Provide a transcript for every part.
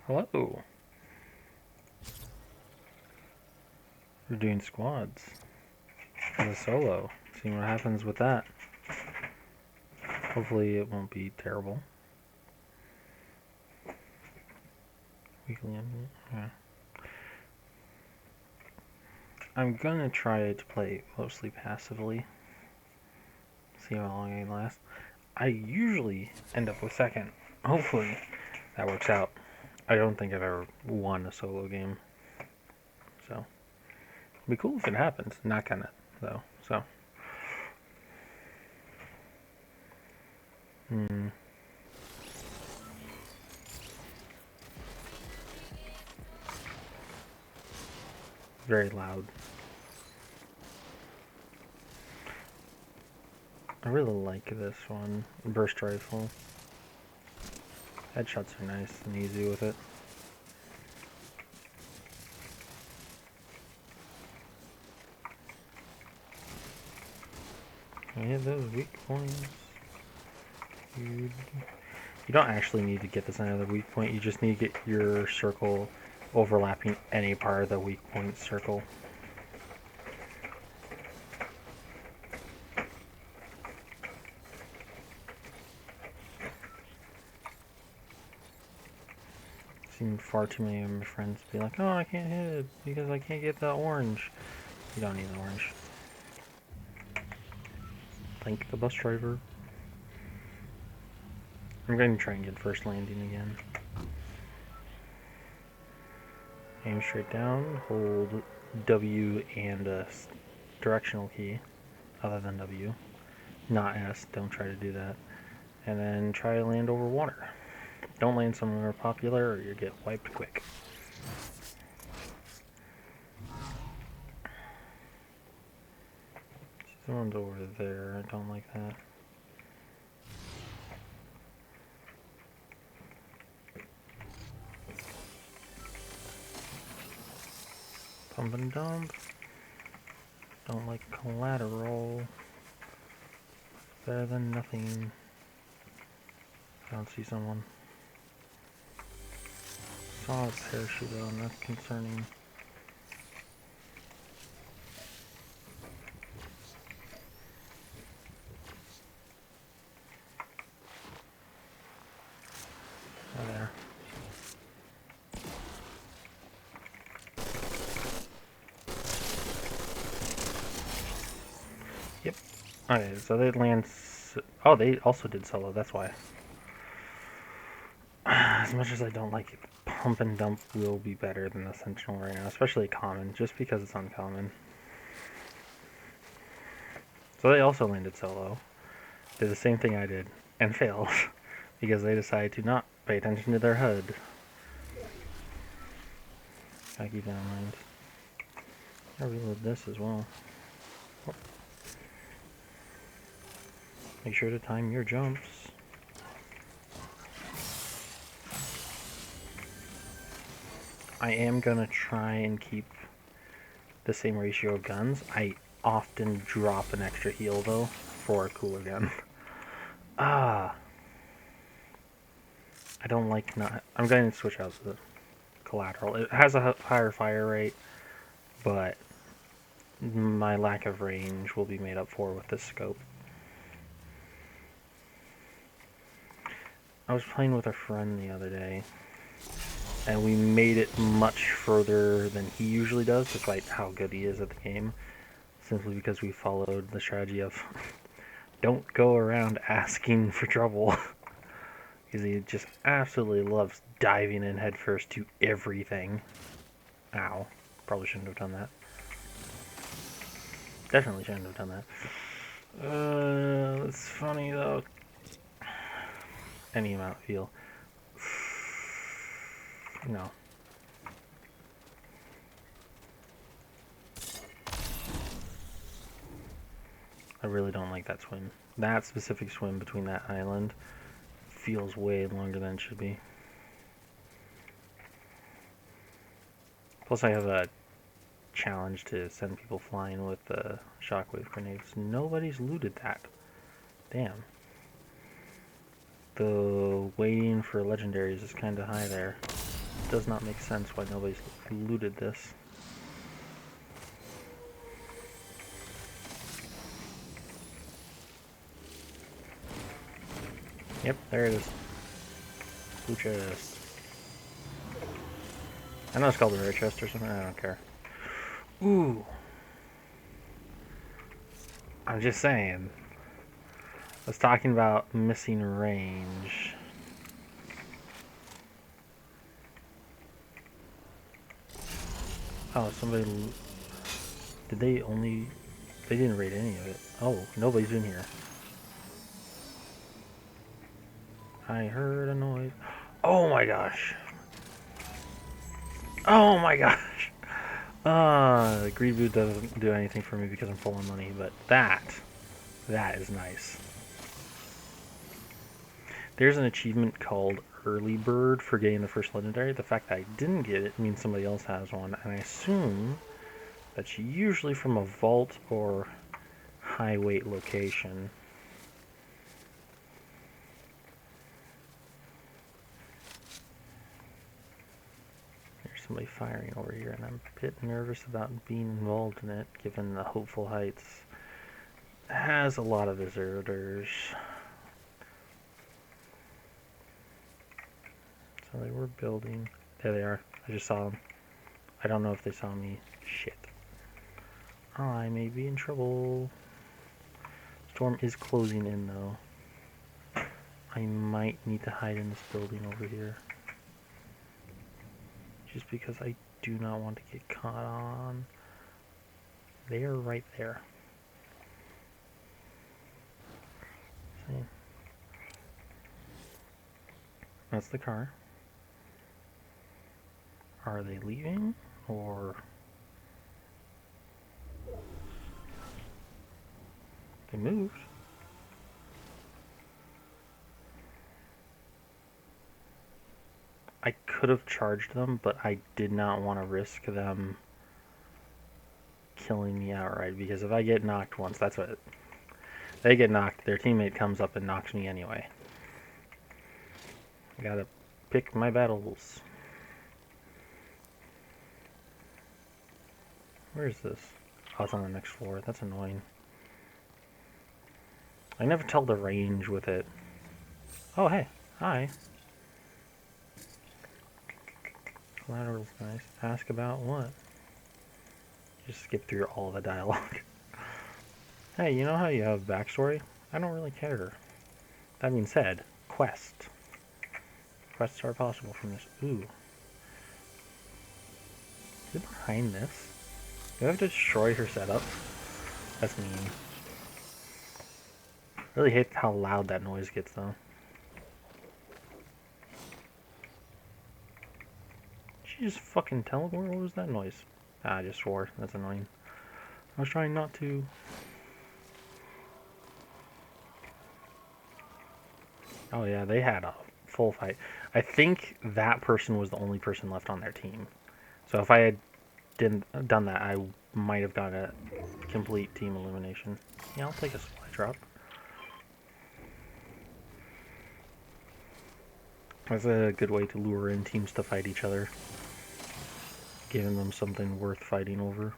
Hello. We're doing squads as a solo. Seeing what happens with that. Hopefully it won't be terrible. Weekly, yeah. I'm gonna try to play mostly passively. See how long I can last. I usually end up with second. Hopefully that works out. I don't think I've ever won a solo game. So it'd be cool if it happens. Not gonna though. So very loud. I really like this one. Burst rifle. Headshots are nice and easy with it. Yeah, those weak points. You don't actually need to get this another weak point. You just need to get your circle overlapping any part of the weak point circle. Seen far too many of my friends be like, "Oh, I can't hit it because I can't get the orange." You don't need the orange. Thank the bus driver. I'm going to try and get first landing again. Aim straight down, hold W and a directional key, other than W. Not S, don't try to do that. And then try to land over water. Don't land somewhere popular or you get wiped quick. Someone's over there, I don't like that. Pump and dump. Don't like collateral. Better than nothing. I don't see someone. Saw a parachute though, and that's concerning. Oh, there. Yep. Okay, so they land. Oh, they also did solo, that's why. As much as I don't like it, pump and dump will be better than the Sentinel right now, especially common, just because it's uncommon. So they also landed solo, did the same thing I did, and failed, because they decided to not pay attention to their HUD. Gotta keep that in mind. I'll reload this as well. Oh. Make sure to time your jumps. I am gonna try and keep the same ratio of guns. I often drop an extra heal though for a cooler gun. I don't like not. I'm going to switch out to the collateral. It has a higher fire rate, but my lack of range will be made up for with this scope. I was playing with a friend the other day, and we made it much further than he usually does, despite how good he is at the game, simply because we followed the strategy of don't go around asking for trouble, because he just absolutely loves diving in headfirst to everything. Ow. Probably shouldn't have done that. Definitely shouldn't have done that. It's funny though. Any amount of heal. No. I really don't like that swim. That specific swim between that island feels way longer than it should be. Plus I have a challenge to send people flying with the shockwave grenades. Nobody's looted that. Damn. The waiting for legendaries is kind of high there. does not make sense why nobody's looted this. Yep, there it is. Blue chest. I know it's called a rare chest or something, I don't care. Ooh. I'm just saying. I was talking about missing range. Oh, somebody... Did they only... They didn't raid any of it. Oh, nobody's in here. I heard a noise. Oh my gosh. Oh my gosh. Greed Boot doesn't do anything for me because I'm full on money, but that is nice. There's an achievement called Early Bird for getting the first legendary. The fact that I didn't get it means somebody else has one, and I assume that's usually from a vault or high weight location. There's somebody firing over here, and I'm a bit nervous about being involved in it, given the Hopeful Heights has a lot of visitors. So they were building. There they are. I just saw them. I don't know if they saw me. Shit. I may be in trouble. Storm is closing in though. I might need to hide in this building over here. Just because I do not want to get caught on. They are right there. See? That's the car. Are they leaving or they moved? I could have charged them, but I did not want to risk them killing me outright, because if I get knocked once, that's what they get knocked, their teammate comes up and knocks me anyway. I gotta pick my battles. Where is this? Oh, it's on the next floor. That's annoying. I never tell the range with it. Oh, hey. Hi. Collateral's nice. Ask about what? Just skip through all the dialogue. Hey, you know how you have backstory? I don't really care. That being said, quest. Quests are possible from this. Ooh. Is it behind this? Do I have to destroy her setup? That's mean. Really hate how loud that noise gets though. Did she just fucking teleport? What was that noise? Ah, I just swore. That's annoying. I was trying not to. Oh yeah, they had a full fight. I think that person was the only person left on their team. So if I had done that, I might have got a complete team elimination. Yeah, I'll take a supply drop. That's a good way to lure in teams to fight each other. Giving them something worth fighting over.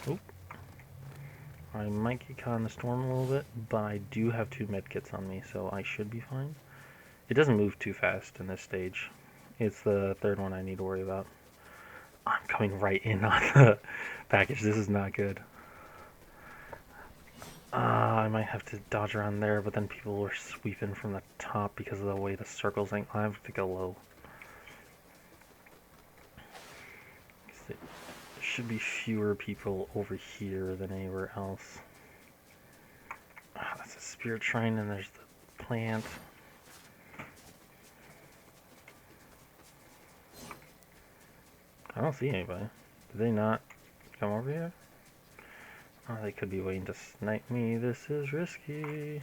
Oop. I might get caught in the storm a little bit, but I do have 2 medkits on me, so I should be fine. It doesn't move too fast in this stage. It's the 3rd one I need to worry about. I'm coming right in on the package. This is not good. I might have to dodge around there, but then people are sweeping from the top because of the way the circle's like. I have to go low. There should be fewer people over here than anywhere else. That's a spirit shrine, and there's the plant. I don't see anybody. Did they not come over here? Oh, they could be waiting to snipe me. This is risky.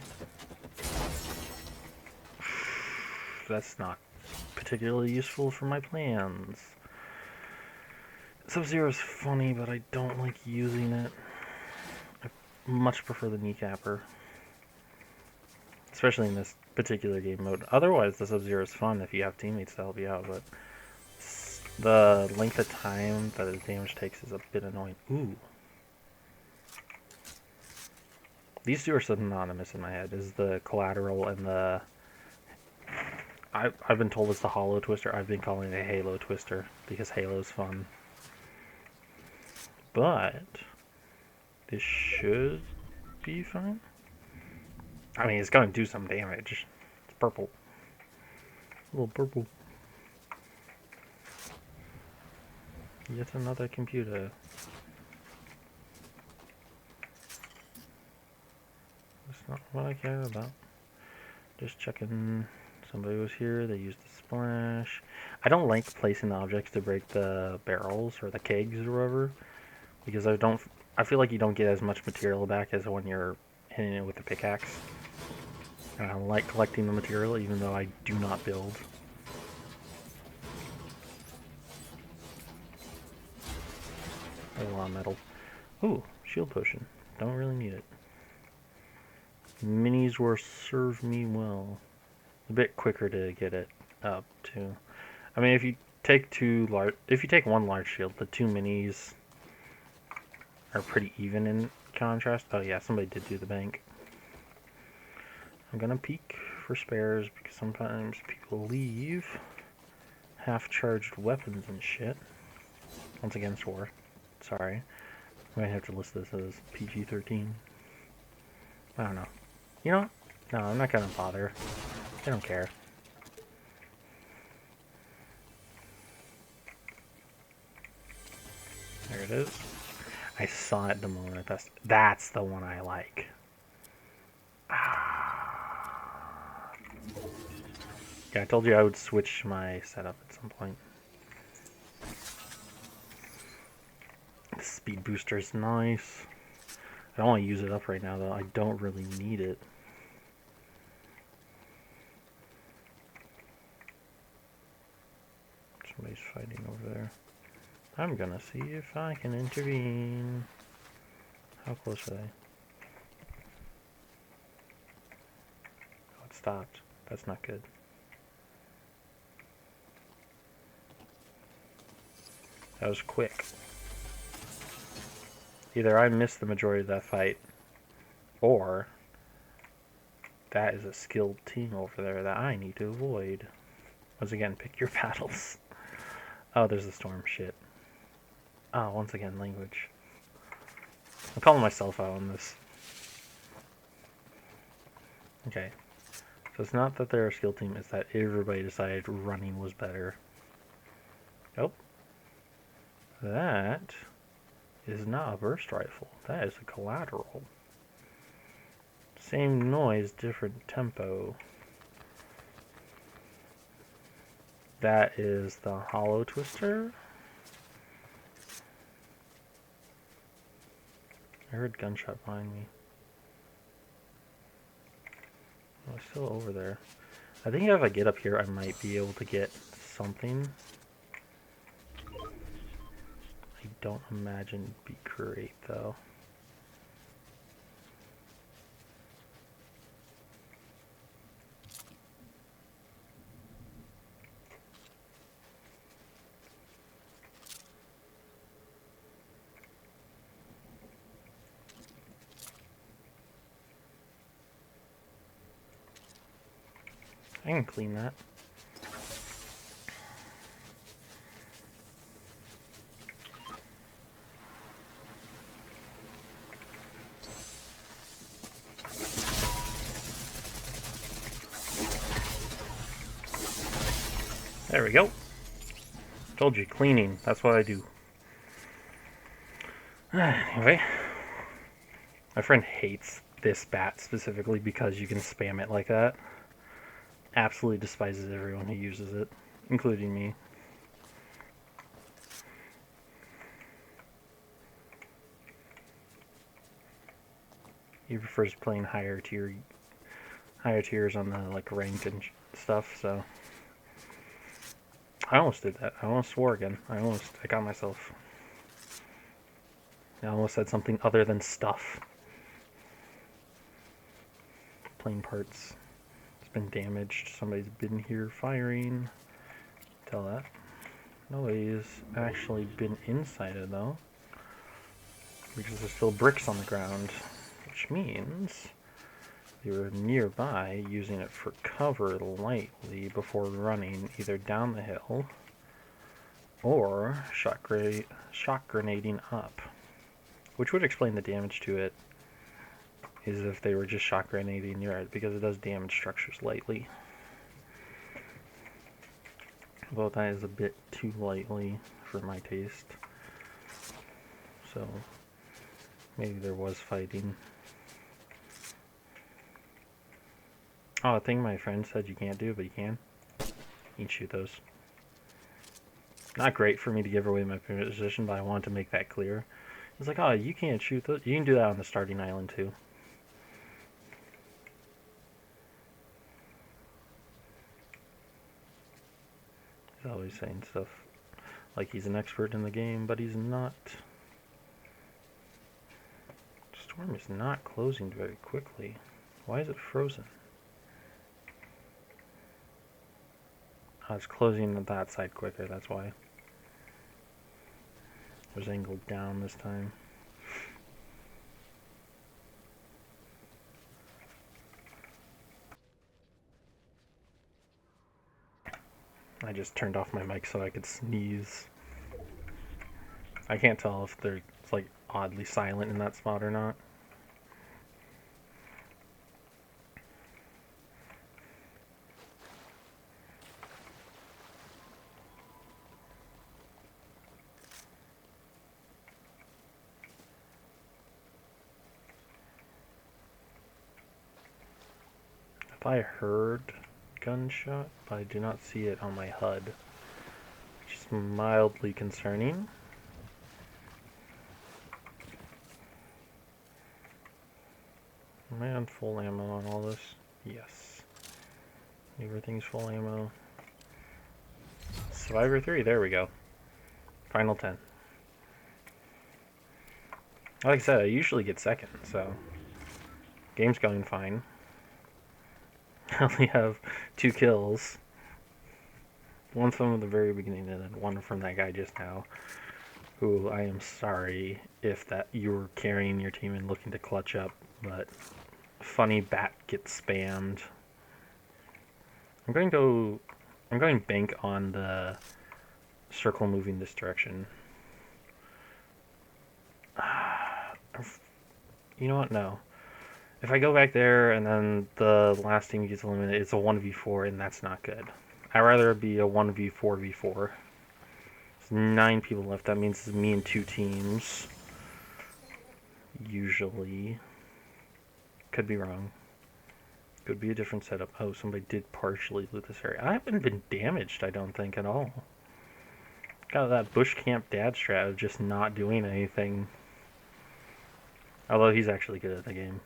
That's not particularly useful for my plans. Sub-Zero is funny, but I don't like using it. I much prefer the kneecapper. especially in this particular game mode. Otherwise, the Sub-Zero is fun if you have teammates to help you out, but the length of time that the damage takes is a bit annoying. Ooh. These two are synonymous in my head, is the Collateral and the... I've been told it's the Hollow Twister. I've been calling it a Halo Twister, because Halo's fun. But this should be fine. I mean, it's going to do some damage. It's purple. A little purple. Yet another computer. That's not what I care about. Just checking. Somebody was here. They used the splash. I don't like placing the objects to break the barrels or the kegs or whatever, because I feel like you don't get as much material back as when you're hitting it with a pickaxe. And I like collecting the material even though I do not build. There's a lot of metal. Ooh, shield potion. Don't really need it. Minis will serve me well. A bit quicker to get it up too. I mean, if you take one large shield, the two minis are pretty even in contrast. Oh yeah, somebody did do the bank. I'm gonna peek for spares because sometimes people leave half-charged weapons and shit. Once again, swore. Sorry. I might have to list this as PG-13. I don't know. You know what? No, I'm not gonna bother. I don't care. There it is. I saw it the moment I pressed. That's the one I like. Yeah, I told you I would switch my setup at some point. The speed booster is nice. I don't want to use it up right now, though. I don't really need it. Somebody's fighting over there. I'm gonna see if I can intervene. How close are they? Oh, it stopped. That's not good. That was quick. Either I missed the majority of that fight, or that is a skilled team over there that I need to avoid. Once again, pick your battles. Oh, there's the storm. Shit. Oh, once again, language. I'm calling myself out on this. Okay. So it's not that they're a skill team, it's that everybody decided running was better. Nope. That is not a burst rifle. That is a collateral. Same noise, different tempo. That is the Hollow Twister. I heard gunshot behind me. Oh, it's still over there. I think if I get up here, I might be able to get something. I don't imagine it'd be great, though. I can clean that. There we go. Told you, cleaning. That's what I do. Anyway. My friend hates this bat specifically because you can spam it like that. Absolutely despises everyone who uses it, including me. He prefers playing higher tiers on the like ranked and stuff. So I almost did that. I almost swore again. I got myself. I almost said something other than stuff. Plain parts. been damaged. Somebody's been here firing. Tell that. Nobody's actually been inside it though, because there's still bricks on the ground, which means they were nearby using it for cover lightly before running either down the hill or shock grenading up, which would explain the damage to it, is if they were just shock grenading near it, because it does damage structures lightly. Well, that is a bit too lightly for my taste. So, maybe there was fighting. Oh, a thing my friend said you can't do, but you can. You can shoot those. Not great for me to give away my position, but I wanted to make that clear. It's like, oh, you can't shoot those. You can do that on the starting island, too. He's always saying stuff like he's an expert in the game, but he's not. Storm is not closing very quickly. Why is it frozen? Oh, it's closing that side quicker, that's why. It was angled down this time. I just turned off my mic so I could sneeze. I can't tell if they're like oddly silent in that spot or not. I heard gunshot, but I do not see it on my HUD, which is mildly concerning. Am I on full ammo on all this? Yes. Everything's full ammo. Survivor 3, there we go. Final 10. Like I said, I usually get second, so game's going fine. I only have 2 kills. One from the very beginning and then one from that guy just now. Who, I am sorry if that you were carrying your team and looking to clutch up, but funny bat gets spammed. I'm going bank on the circle moving this direction. You know what? No. If I go back there and then the last team gets eliminated, it's a 1v4, and that's not good. I'd rather it be a 1v4v4. There's 9 people left. That means it's me and 2 teams. Usually. Could be wrong. Could be a different setup. Oh, somebody did partially loot this area. I haven't been damaged, I don't think, at all. Got that bush camp dad strat of just not doing anything. Although he's actually good at the game.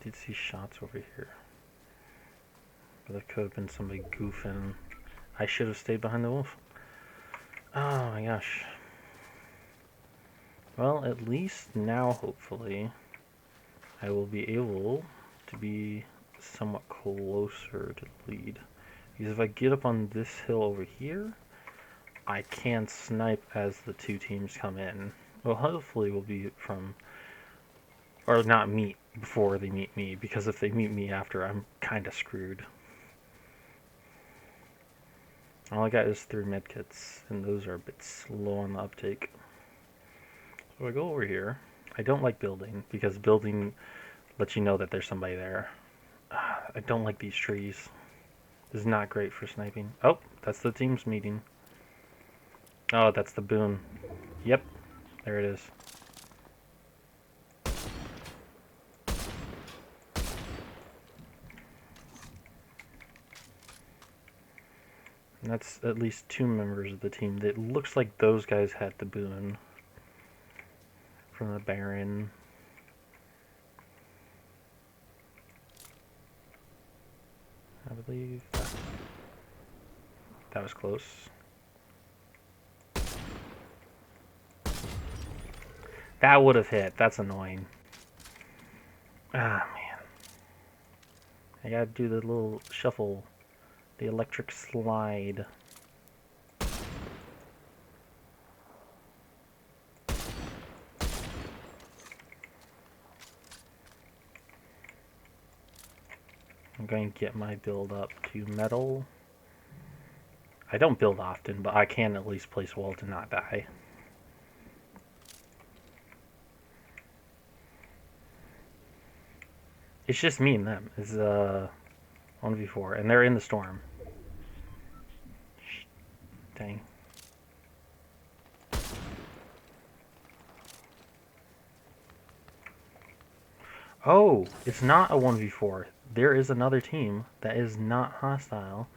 Did see shots over here. But that could have been somebody goofing. I should have stayed behind the wolf. Oh my gosh. Well, at least now, hopefully, I will be able to be somewhat closer to the lead. Because if I get up on this hill over here, I can snipe as the 2 teams come in. Well, hopefully we'll be from, or not meet before they meet me, because if they meet me after, I'm kind of screwed. All I got is 3 medkits, and those are a bit slow on the uptake. So I go over here. I don't like building, because building lets you know that there's somebody there. I don't like these trees. This is not great for sniping. Oh, that's the team's meeting. Oh, that's the boon. Yep, there it is. And that's at least 2 members of the team. It looks like those guys had the boon from the Baron. I believe that was close. That would have hit. That's annoying. Ah, man. I gotta do the little shuffle. The electric slide. I'm going to get my build up to metal. I don't build often, but I can at least place wall to not die. It's just me and them. It's 1v4, and they're in the storm. Dang. Oh, it's not a 1v4. There is another team that is not hostile.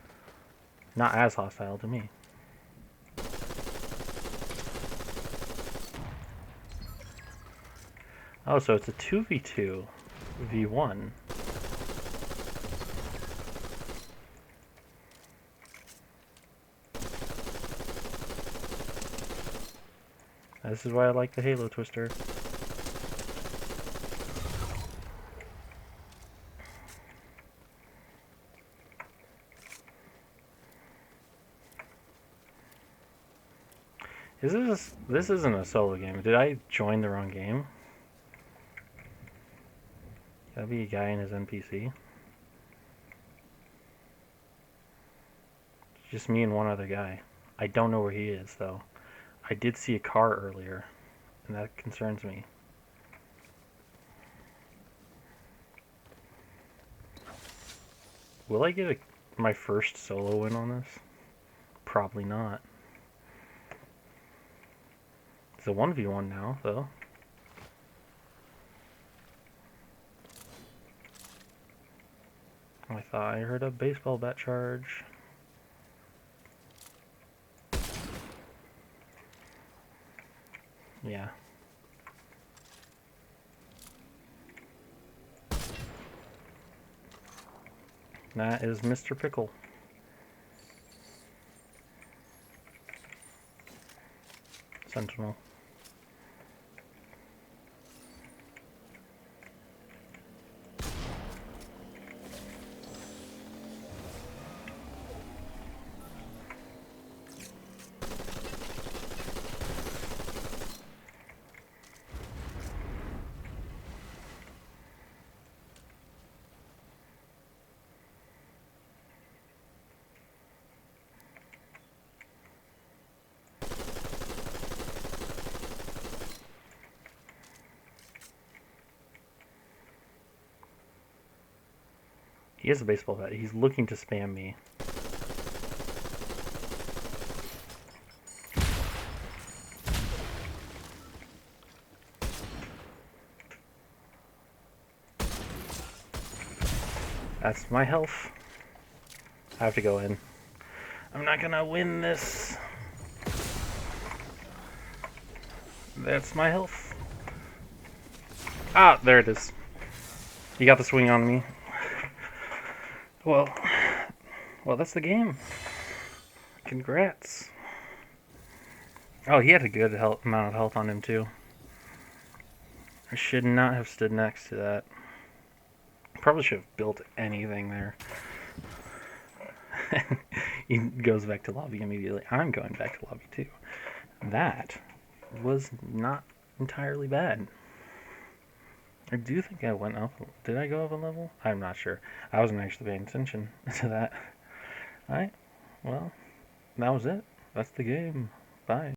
Not as hostile to me. Oh, so it's a 2v2, v1. This is why I like the Halo Twister. This isn't a solo game. Did I join the wrong game? Gotta be a guy in his NPC. It's just me and one other guy. I don't know where he is, though. I did see a car earlier, and that concerns me. Will I get my first solo win on this? Probably not. It's a 1v1 now, though. I thought I heard a baseball bat charge. Yeah. That is Mr. Pickle. Sentinel. He has a baseball bat. He's looking to spam me. That's my health. I have to go in. I'm not gonna win this. That's my health. Ah, there it is. You got the swing on me. Well, that's the game. Congrats. Oh, he had a good amount of health on him, too. I should not have stood next to that. Probably should have built anything there. He goes back to lobby immediately. I'm going back to lobby, too. That was not entirely bad. I do think I went up. Did I go up a level? I'm not sure. I wasn't actually paying attention to that. Alright, well, that was it. That's the game. Bye.